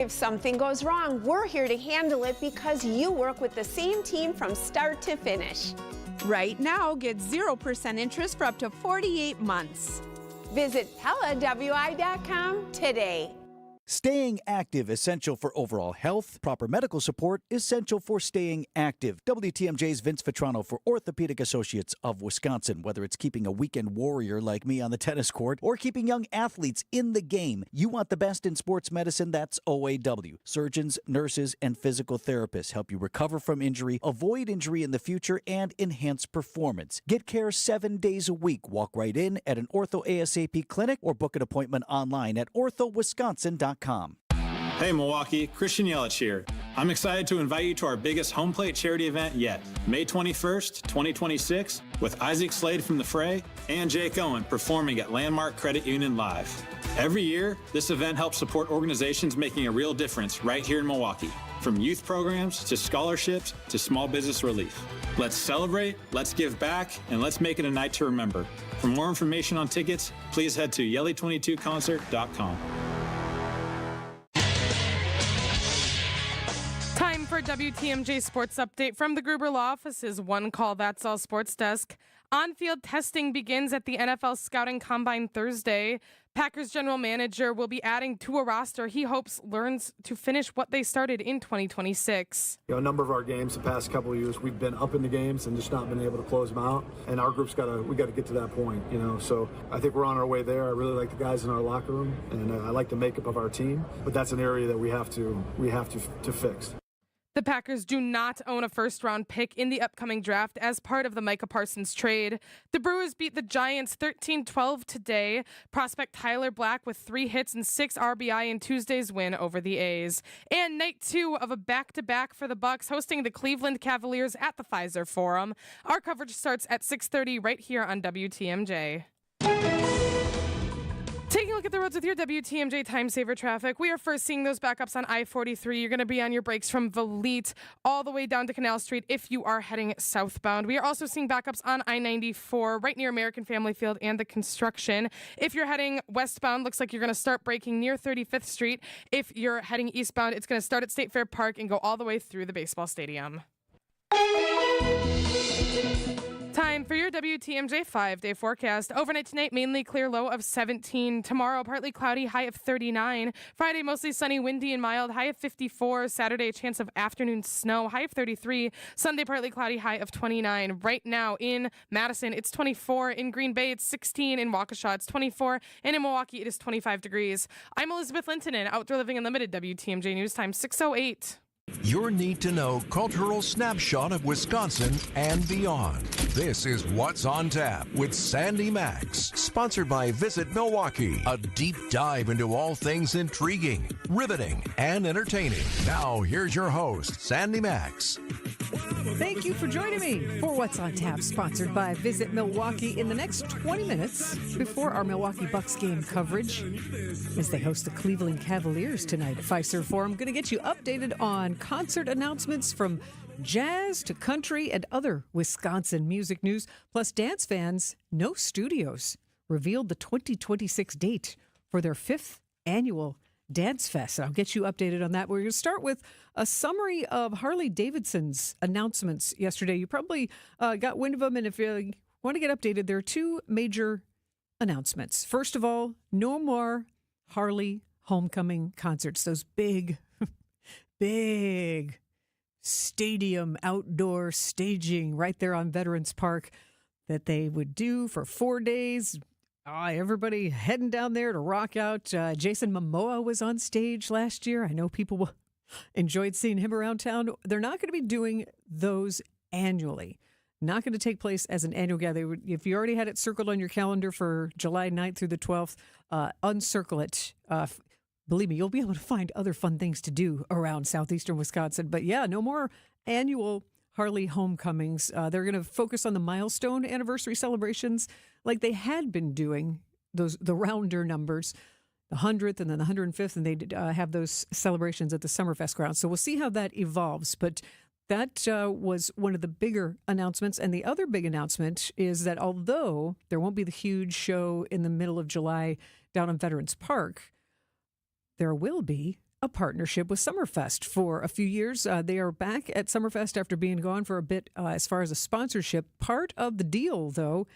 If something goes wrong, we're here to handle it because you work with the same team from start to finish. Right now, get 0% interest for up to 48 months. Visit PellaWI.com today. Staying active, essential for overall health. Proper medical support, essential for staying active. WTMJ's Vince Vitrano for Orthopedic Associates of Wisconsin. Whether it's keeping a weekend warrior like me on the tennis court or keeping young athletes in the game, you want the best in sports medicine, that's OAW. Surgeons, nurses, and physical therapists help you recover from injury, avoid injury in the future, and enhance performance. Get care 7 days a week. Walk right in at an Ortho ASAP clinic or book an appointment online at orthowisconsin.com. Hey Milwaukee, Christian Yelich here. I'm excited to invite you to our biggest home plate charity event yet, May 21st, 2026, with Isaac Slade from The Fray and Jake Owen performing at Landmark Credit Union Live. Every year, this event helps support organizations making a real difference right here in Milwaukee, from youth programs to scholarships to small business relief. Let's celebrate, let's give back, and let's make it a night to remember. For more information on tickets, please head to Yelly22concert.com. Time for a WTMJ Sports Update from the Gruber Law Office's One Call That's All Sports Desk. On-field testing begins at the NFL Scouting Combine Thursday. Packers general manager will be adding to a roster he hopes learns to finish what they started in 2026. A number of our games the past couple of years, we've been up in the games and just not been able to close them out. And our group's got to get to that point, So I think we're on our way there. I really like the guys in our locker room, and I like the makeup of our team. But that's an area that we have to fix. The Packers do not own a first-round pick in the upcoming draft as part of the Micah Parsons trade. The Brewers beat the Giants 13-12 today. Prospect Tyler Black with 3 hits and 6 RBI in Tuesday's win over the A's. And night 2 of a back-to-back for the Bucks, hosting the Cleveland Cavaliers at the Pfizer Forum. Our coverage starts at 6:30 right here on WTMJ. Taking a look at the roads with your WTMJ Time Saver traffic. We are first seeing those backups on I-43. You're going to be on your brakes from Valete all the way down to Canal Street if you are heading southbound. We are also seeing backups on I-94 right near American Family Field and the construction. If you're heading westbound, looks like you're going to start braking near 35th Street. If you're heading eastbound, it's going to start at State Fair Park and go all the way through the baseball stadium. Time for your WTMJ 5-day forecast. Overnight tonight, mainly clear, low of 17. Tomorrow, partly cloudy, high of 39. Friday, mostly sunny, windy and mild, high of 54. Saturday, a chance of afternoon snow, high of 33. Sunday, partly cloudy, high of 29. Right now in Madison, it's 24. In Green Bay, it's 16. In Waukesha, it's 24. And in Milwaukee, it is 25 degrees. I'm Elizabeth Lintonen, Outdoor Living Unlimited, WTMJ News Time 6:08. Your need-to-know cultural snapshot of Wisconsin and beyond. This is What's on Tap with Sandy Maxx, sponsored by Visit Milwaukee. A deep dive into all things intriguing, riveting, and entertaining. Now, here's your host, Sandy Maxx. Thank you for joining me for What's on Tap, sponsored by Visit Milwaukee. In the next 20 minutes, before our Milwaukee Bucks game coverage, as they host the Cleveland Cavaliers tonight at Pfizer Forum, I'm going to get you updated on concert announcements from jazz to country and other Wisconsin music news. Plus, dance fans, No Studios revealed the 2026 date for their 5th annual Dance Fest. I'll get you updated on that. We're going to start with a summary of Harley-Davidson's announcements yesterday. You probably got wind of them, and if you want to get updated, there are 2 major announcements. First of all, no more Harley homecoming concerts. Those big stadium outdoor staging right there on Veterans Park that they would do for 4 days. Everybody heading down there to rock out. Jason Momoa was on stage last year. I know people enjoyed seeing him around town. They're not going to be doing those annually. Not going to take place as an annual gathering. If you already had it circled on your calendar for July 9th through the 12th, uncircle it. Believe me, you'll be able to find other fun things to do around southeastern Wisconsin. But yeah, no more annual Harley homecomings. They're going to focus on the milestone anniversary celebrations like they had been doing, the rounder numbers, the 100th and then the 105th, and they have those celebrations at the Summerfest grounds. So we'll see how that evolves. But that was one of the bigger announcements. And the other big announcement is that although there won't be the huge show in the middle of July down on Veterans Park, there will be a partnership with Summerfest for a few years. They are back at Summerfest after being gone for a bit as far as a sponsorship. Part of the deal, though,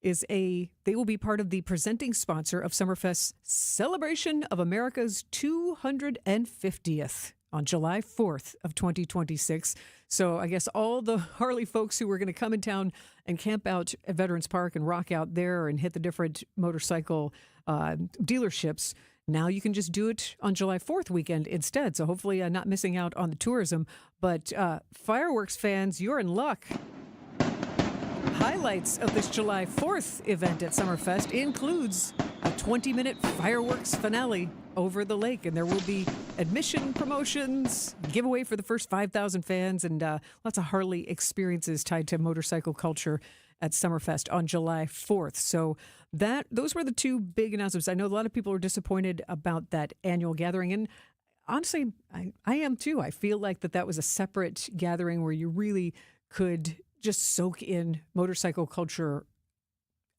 is they will be part of the presenting sponsor of Summerfest's celebration of America's 250th on July 4th of 2026. So I guess all the Harley folks who were going to come in town and camp out at Veterans Park and rock out there and hit the different motorcycle dealerships, now you can just do it on July 4th weekend instead. So hopefully not missing out on the tourism. But fireworks fans, you're in luck. Highlights of this July 4th event at Summerfest includes a 20-minute fireworks finale over the lake, and there will be admission promotions, giveaway for the first 5,000 fans, and lots of Harley experiences tied to motorcycle culture at Summerfest on July 4th. So those were the two big announcements. I know a lot of people are disappointed about that annual gathering, and honestly, I am too. I feel like that was a separate gathering where you really could just soak in motorcycle culture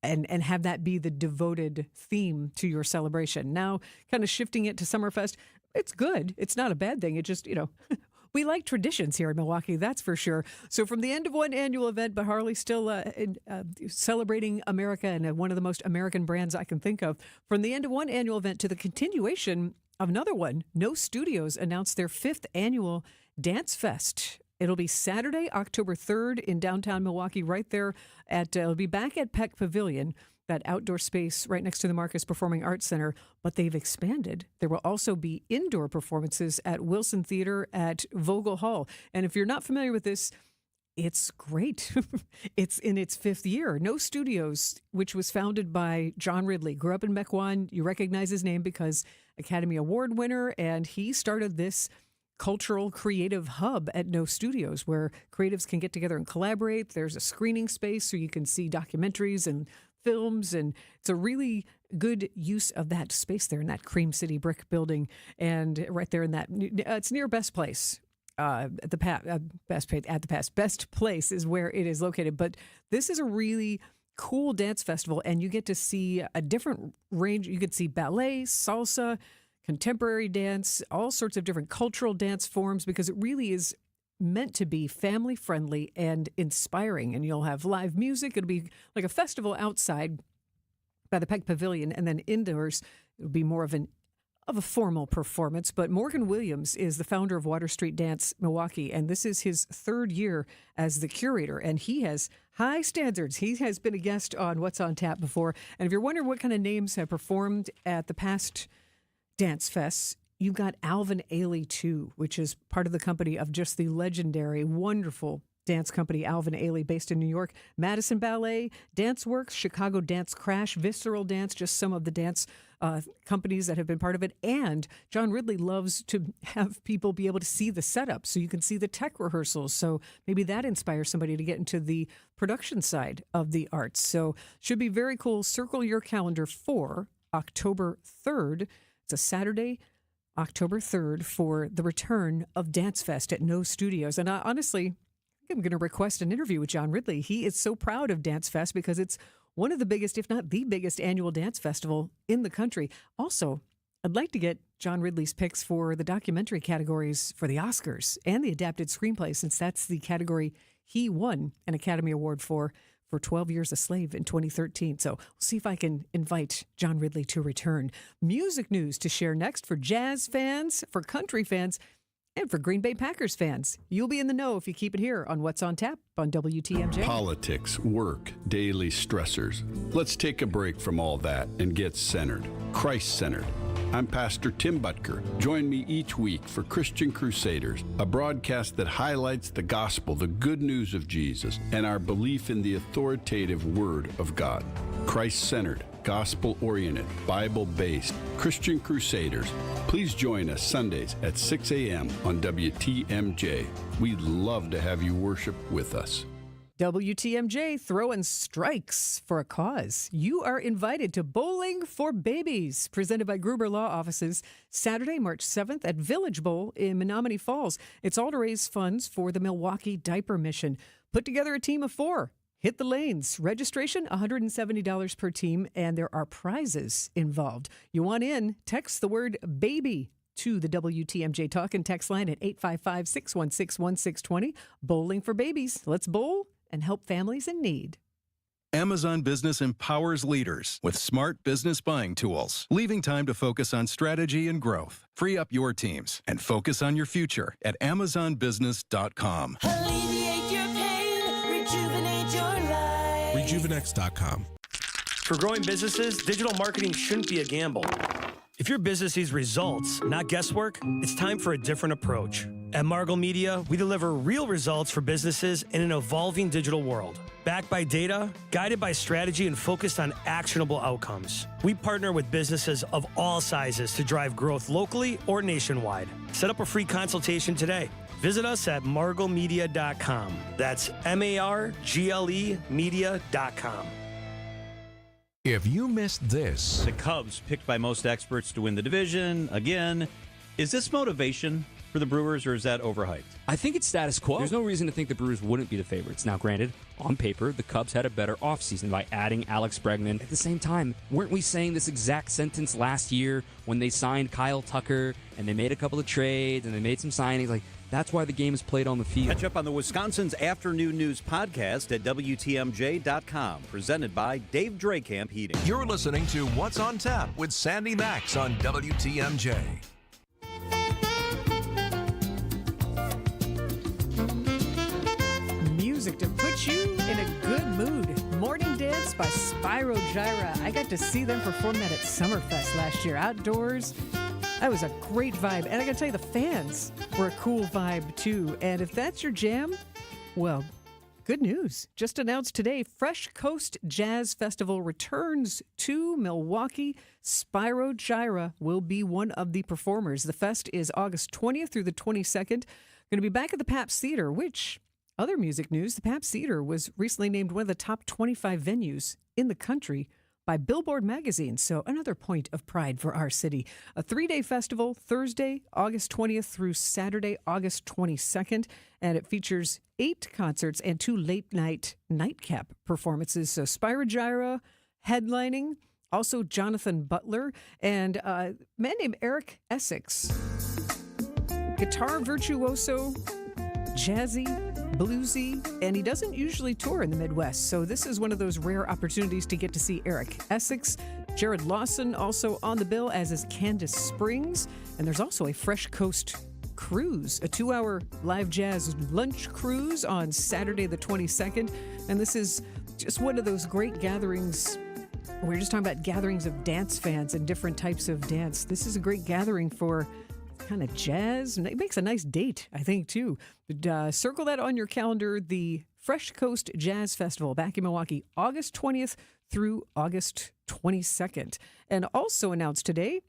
and have that be the devoted theme to your celebration. Now, kind of shifting it to Summerfest, it's good. It's not a bad thing. It just, we like traditions here in Milwaukee, that's for sure. So from the end of one annual event, but Harley still celebrating America and one of the most American brands I can think of. From the end of one annual event to the continuation of another one, No Studios announced their 5th annual Dance Fest. It'll be Saturday, October 3rd in downtown Milwaukee, right there it'll be back at Peck Pavilion, that outdoor space right next to the Marcus Performing Arts Center, but they've expanded. There will also be indoor performances at Wilson Theater at Vogel Hall. And if you're not familiar with this, it's great. It's in its 5th year. No Studios, which was founded by John Ridley, grew up in Mequon. You recognize his name because Academy Award winner, and he started this cultural creative hub at No Studios where creatives can get together and collaborate. There's a screening space so you can see documentaries and films, and it's a really good use of that space there in that Cream City brick building, and right there in that it's near Best Place. Best Place is where it is located. But this is a really cool dance festival, and you get to see a different range. You could see ballet, salsa, contemporary dance, all sorts of different cultural dance forms, because it really is meant to be family friendly and inspiring. And you'll have live music. It'll be like a festival outside by the Peck Pavilion, and then indoors it'll be more of a formal performance. But Morgan Williams is the founder of Water Street Dance Milwaukee, and this is his 3rd year as the curator, and he has high standards. He has been a guest on What's on Tap before, and if you're wondering what kind of names have performed at the past Dance Fests, you've got Alvin Ailey too, which is part of the company of just the legendary, wonderful dance company Alvin Ailey, based in New York. Madison Ballet, Dance Works, Chicago Dance Crash, Visceral Dance, just some of the dance companies that have been part of it. And John Ridley loves to have people be able to see the setup so you can see the tech rehearsals. So maybe that inspires somebody to get into the production side of the arts. So should be very cool. Circle your calendar for October 3rd. It's a Saturday, October 3rd, for the return of Dance Fest at No Studios. And honestly, I'm going to request an interview with John Ridley. He is so proud of Dance Fest because it's one of the biggest, if not the biggest, annual dance festival in the country. Also, I'd like to get John Ridley's picks for the documentary categories for the Oscars and the adapted screenplay, since that's the category he won an Academy Award for 12 Years a Slave in 2013. So we'll see if I can invite John Ridley to return. Music news to share next for jazz fans, for country fans, and for Green Bay Packers fans. You'll be in the know if you keep it here on What's on Tap on WTMJ. Politics, work, daily stressors. Let's take a break from all that and get centered, Christ-centered. I'm Pastor Tim Butker. Join me each week for Christian Crusaders, a broadcast that highlights the gospel, the good news of Jesus, and our belief in the authoritative Word of God. Christ-centered, gospel-oriented, Bible-based Christian Crusaders. Please join us Sundays at 6 a.m. on WTMJ. We'd love to have you worship with us. WTMJ throwing strikes for a cause. You are invited to Bowling for Babies, presented by Gruber Law Offices, Saturday, March 7th at Village Bowl in Menominee Falls. It's all to raise funds for the Milwaukee Diaper Mission. Put together a team of 4. Hit the lanes. Registration, $170 per team, and there are prizes involved. You want in? Text the word BABY to the WTMJ Talk and Text line at 855-616-1620. Bowling for Babies. Let's bowl and help families in need. Amazon Business empowers leaders with smart business buying tools, leaving time to focus on strategy and growth. Free up your teams and focus on your future at AmazonBusiness.com. Alleviate your pain, rejuvenate your life. Rejuvenex.com. For growing businesses, digital marketing shouldn't be a gamble. If your business needs results, not guesswork, it's time for a different approach. At Margle Media, we deliver real results for businesses in an evolving digital world. Backed by data, guided by strategy, and focused on actionable outcomes. We partner with businesses of all sizes to drive growth locally or nationwide. Set up a free consultation today. Visit us at marglemedia.com. That's MARGLE media.com. If you missed this, the Cubs picked by most experts to win the division again. Is this motivation for the Brewers, or is that overhyped? I think it's status quo. There's no reason to think the Brewers wouldn't be the favorites. Now, granted, on paper, the Cubs had a better offseason by adding Alex Bregman. At the same time, weren't we saying this exact sentence last year when they signed Kyle Tucker and they made a couple of trades and they made some signings? Like, that's why the game is played on the field. Catch up on the Wisconsin's Afternoon News podcast at WTMJ.com, presented by Dave Drakamp Heating. You're listening to What's on Tap with Sandy Maxx on WTMJ. Music to put you in a good mood. Morning Dance by Spyro Gyra. I got to see them perform that at Summerfest last year. Outdoors. That was a great vibe. And I got to tell you, the fans were a cool vibe, too. And if that's your jam, well, good news. Just announced today, Fresh Coast Jazz Festival returns to Milwaukee. Spyro Gyra will be one of the performers. The fest is August 20th through the 22nd. Going to be back at the Pabst Theater, which, other music news, the Pabst Theater was recently named one of the top 25 venues in the country by Billboard magazine, so another point of pride for our city. A 3-day festival, Thursday, August 20th through Saturday, August 22nd, and it features 8 concerts and 2 late-night nightcap performances. So Spyro Gyra headlining, also Jonathan Butler, and a man named Eric Essex, guitar virtuoso, jazzy, bluesy, and he doesn't usually tour in the Midwest, so this is one of those rare opportunities to get to see Eric Essex. Jared Lawson also on the bill, as is Candace Springs, and there's also a Fresh Coast cruise, a 2-hour live jazz lunch cruise on Saturday the 22nd, and this is just one of those great gatherings. We're just talking about gatherings of dance fans and different types of dance. This is a great gathering for kind of jazz. It makes a nice date, I think, too. Circle that on your calendar. The Fresh Coast Jazz Festival back in Milwaukee, August 20th through August 22nd. And also announced today,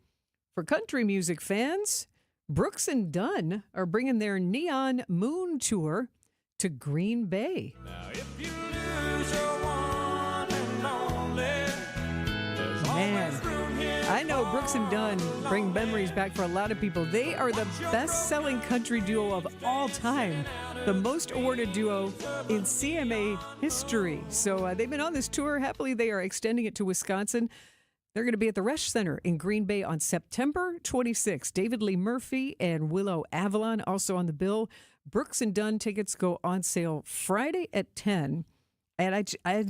for country music fans, Brooks and Dunn are bringing their Neon Moon Tour to Green Bay. Now, if you lose your one and only, there's always room here. I know Brooks and Dunn bring memories back for a lot of people. They are the best-selling country duo of all time, the most awarded duo in CMA history. So they've been on this tour. Happily, they are extending it to Wisconsin. They're going to be at the Resch Center in Green Bay on September 26th. David Lee Murphy and Willow Avalon also on the bill. Brooks and Dunn tickets go on sale Friday at 10. And I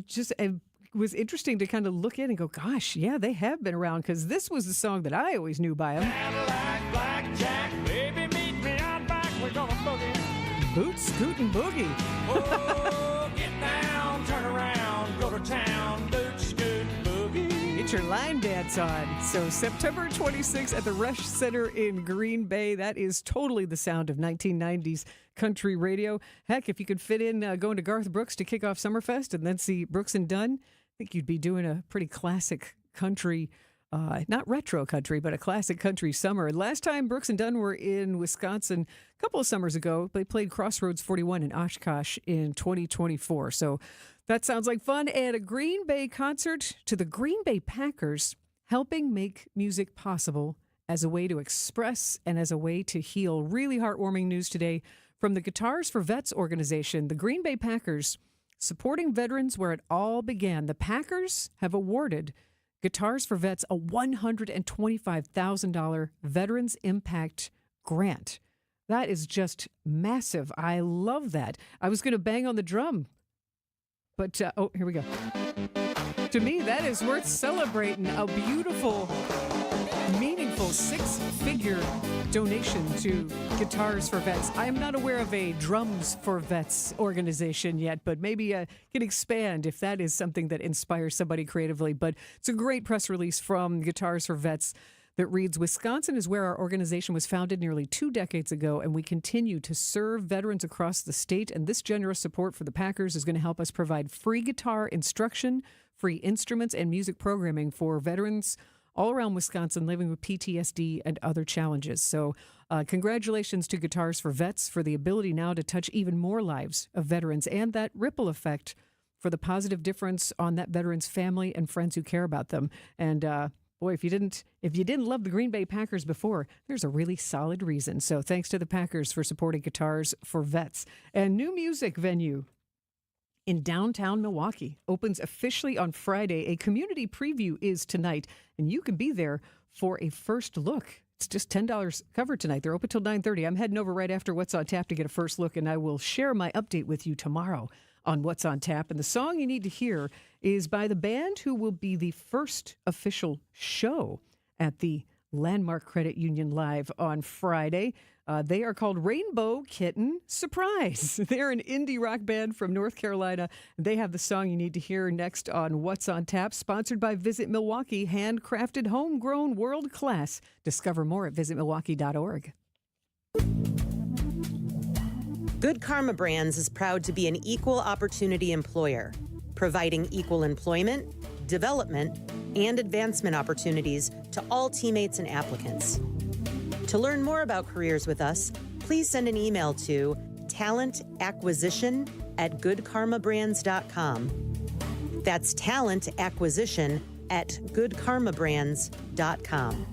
was interesting to kind of look in and go, gosh, yeah, they have been around, because this was the song that I always knew by them. Cadillac, blackjack, baby, meet me out back, we're gonna boogie. Boot, scoot, and boogie. Oh, get down, turn around, go to town, boot, scoot, boogie. Get your line dance on. So September 26th at the Resch Center in Green Bay. That is totally the sound of 1990s country radio. Heck, if you could fit in going to Garth Brooks to kick off Summerfest and then see Brooks and Dunn, I think you'd be doing a pretty classic country, not retro country, but a classic country summer. Last time Brooks and Dunn were in Wisconsin a couple of summers ago, they played Crossroads 41 in Oshkosh in 2024. So that sounds like fun. And a Green Bay concert to the Green Bay Packers, helping make music possible as a way to express and as a way to heal. Really heartwarming news today from the Guitars for Vets organization. The Green Bay Packers, supporting veterans where it all began. The Packers have awarded Guitars for Vets a $125,000 Veterans Impact Grant. That is just massive. I love that. I was going to bang on the drum, but here we go. To me, that is worth celebrating. A beautiful, meaningful six-figure donation to Guitars for Vets. I am not aware of a Drums for Vets organization yet, but maybe can expand if that is something that inspires somebody creatively. But it's a great press release from Guitars for Vets that reads, Wisconsin is where our organization was founded nearly 2 decades ago, and we continue to serve veterans across the state. And this generous support for the Packers is going to help us provide free guitar instruction, free instruments, and music programming for veterans all around Wisconsin living with PTSD and other challenges. So congratulations to Guitars for Vets for the ability now to touch even more lives of veterans and that ripple effect for the positive difference on that veteran's family and friends who care about them. And boy, if you didn't love the Green Bay Packers before, there's a really solid reason. So thanks to the Packers for supporting Guitars for Vets. And new music venue in downtown Milwaukee opens officially on Friday. A community preview is tonight, and you can be there for a first look. It's just $10 covered tonight. They're open till 9:30. I'm heading over right after What's on Tap to get a first look, and I will share my update with you tomorrow on What's on Tap. And the song you need to hear is by the band who will be the first official show at the Landmark Credit Union Live on Friday. They are called Rainbow Kitten Surprise. They're an indie rock band from North Carolina. They have the song you need to hear next on What's on Tap, sponsored by Visit Milwaukee, handcrafted, homegrown, world class. Discover more at visitmilwaukee.org. Good Karma Brands is proud to be an equal opportunity employer, providing equal employment, development, and advancement opportunities to all teammates and applicants. To learn more about careers with us, please send an email to talentacquisition@goodkarmabrands.com. That's talentacquisition@goodkarmabrands.com.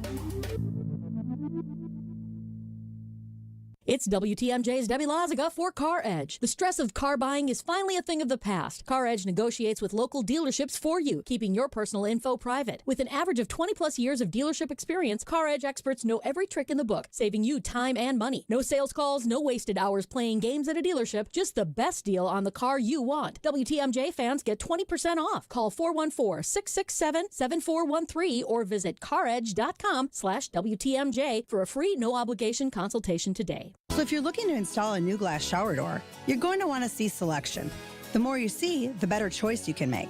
It's WTMJ's Debbie Loziga for Car Edge. The stress of car buying is finally a thing of the past. Car Edge negotiates with local dealerships for you, keeping your personal info private. With an average of 20-plus years of dealership experience, Car Edge experts know every trick in the book, saving you time and money. No sales calls, no wasted hours playing games at a dealership, just the best deal on the car you want. WTMJ fans get 20% off. Call 414-667-7413 or visit caredge.com/WTMJ for a free no-obligation consultation today. So if you're looking to install a new glass shower door, you're going to want to see selection. The more you see, the better choice you can make.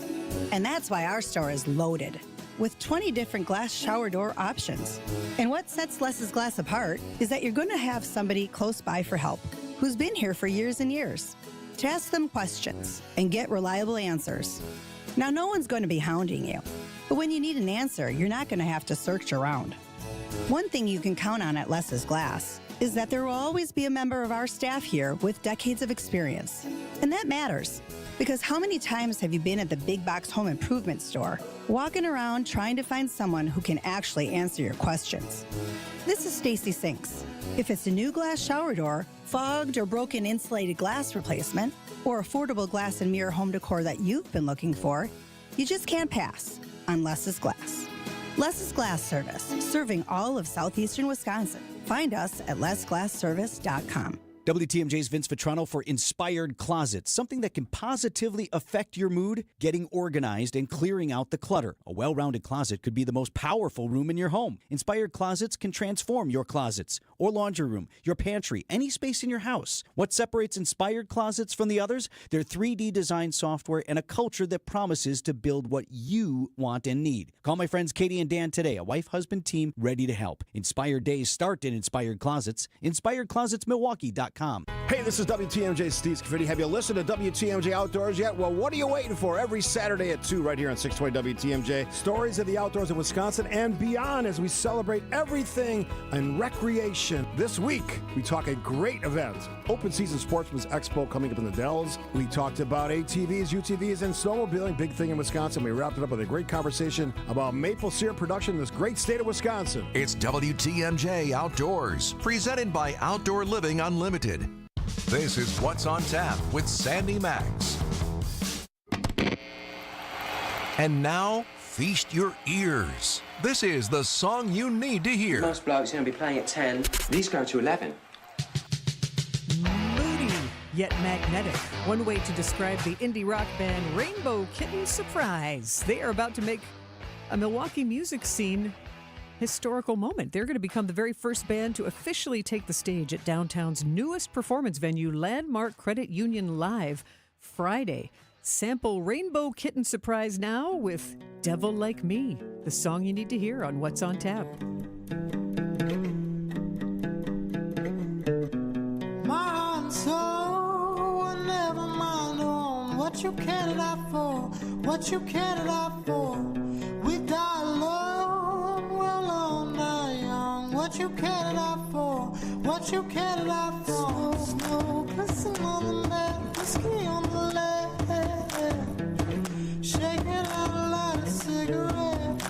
And that's why our store is loaded with 20 different glass shower door options. And what sets Less's Glass apart is that you're going to have somebody close by for help who's been here for years and years to ask them questions and get reliable answers. Now, no one's going to be hounding you, but when you need an answer, you're not going to have to search around. One thing you can count on at Less's Glass is that there will always be a member of our staff here with decades of experience. And that matters, because how many times have you been at the big box home improvement store, walking around trying to find someone who can actually answer your questions? This is Stacy Sinks. If it's a new glass shower door, fogged or broken insulated glass replacement, or affordable glass and mirror home decor that you've been looking for, you just can't pass on Less's Glass. Less's Glass Service, serving all of southeastern Wisconsin. Find us at lessglassservice.com. WTMJ's Vince Vitrano for Inspired Closets, something that can positively affect your mood, getting organized and clearing out the clutter. A well-rounded closet could be the most powerful room in your home. Inspired Closets can transform your closets or laundry room, your pantry, any space in your house. What separates Inspired Closets from the others? Their 3D design software and a culture that promises to build what you want and need. Call my friends Katie and Dan today, a wife-husband team ready to help. Inspired days start in Inspired Closets. InspiredClosetsMilwaukee.com. Hey, this is WTMJ Steve Scaffidi. Have you listened to WTMJ Outdoors yet? Well, what are you waiting for? Every Saturday at 2 right here on 620 WTMJ. Stories of the outdoors of Wisconsin and beyond as we celebrate everything in recreation. This week, we talk a great event. Open Season Sportsman's Expo coming up in the Dells. We talked about ATVs, UTVs, and snowmobiling. Big thing in Wisconsin. We wrapped it up with a great conversation about maple syrup production in this great state of Wisconsin. It's WTMJ Outdoors, presented by Outdoor Living Unlimited. This is What's on Tap with Sandy Maxx. And now, feast your ears. This is the song you need to hear. Most blokes are going to be playing at 10. These go to 11. Moody, yet magnetic. One way to describe the indie rock band Rainbow Kitten Surprise. They are about to make a Milwaukee music scene historical moment. They're going to become the very first band to officially take the stage at downtown's newest performance venue, Landmark Credit Union Live, Friday. Sample Rainbow Kitten Surprise now with Devil Like Me, the song you need to hear on What's on Tap. My heart and soul will never mind on what you cared it out for, what you cared it out for. We die alone, we'll all die young. What you cared it out for, what you cared it out for. Snow, glisten on the mat, whiskey on the left. Shake it out, light a cigarette.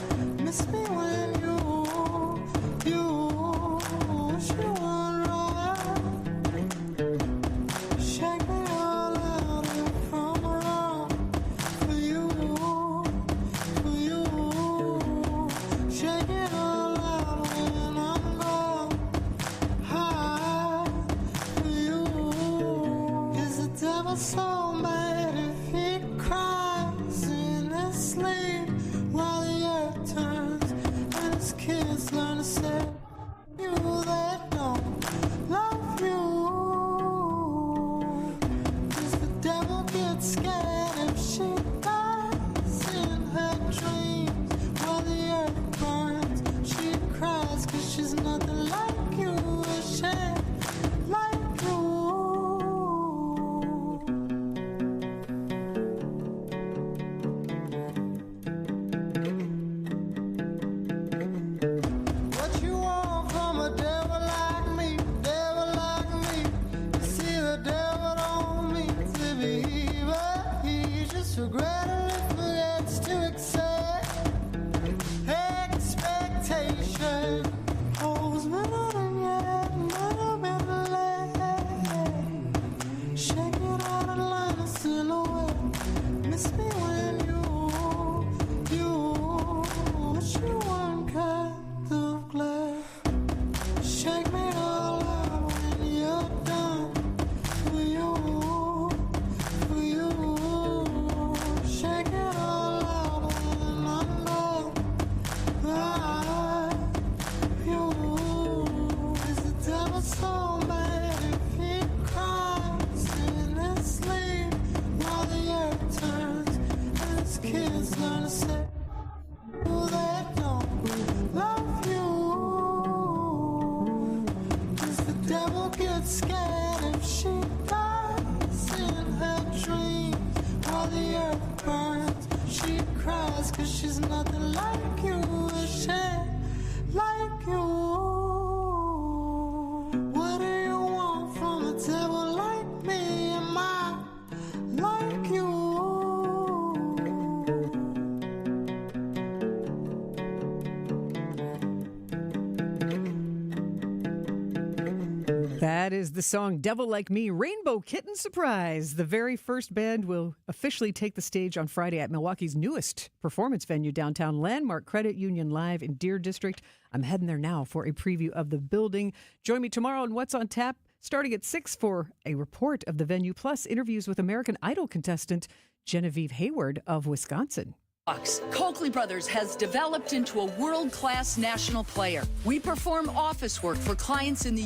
Miss me when you wish you were right. Shake me all out if I'm wrong. For you. Shake it all out when I'm gone. High for you. Is the devil so mad if he cries in his sleep while the earth turns and his kids learn to say you that don't love you? Does the devil get scared if she dies in her dreams while the earth burns? She cries 'cause she's nothing like you, ashamed like you. What you want from a devil like me, devil like me? You see the devil don't mean to be evil. He just regrettably forgets to accept expectation. Holds better than yet, never been late. Shake it out and line a silhouette. Miss me when you wish you weren't kind of glad. Shake me all out when you're done. For you. Shake it all out when I'm gone. Is the devil so mad if he cries in his sleep while the earth turns and his kids learn to say that don't love you? Does the devil get scared if she dies in her dreams while the earth burns? She cries 'cause she's nothing like you, ashamed like you. What do you want from a devil like me? Am I like you? That is the song Devil Like Me, Rainbow Kitten Surprise. The very first band will officially take the stage on Friday at Milwaukee's newest performance venue, downtown Landmark Credit Union Live in Deer District. I'm heading there now for a preview of the building. Join me tomorrow on What's on Tap, starting at 6 for a report of the venue, plus interviews with American Idol contestant Genevieve Hayward of Wisconsin. Coakley Brothers has developed into a world-class national player. We perform office work for clients in the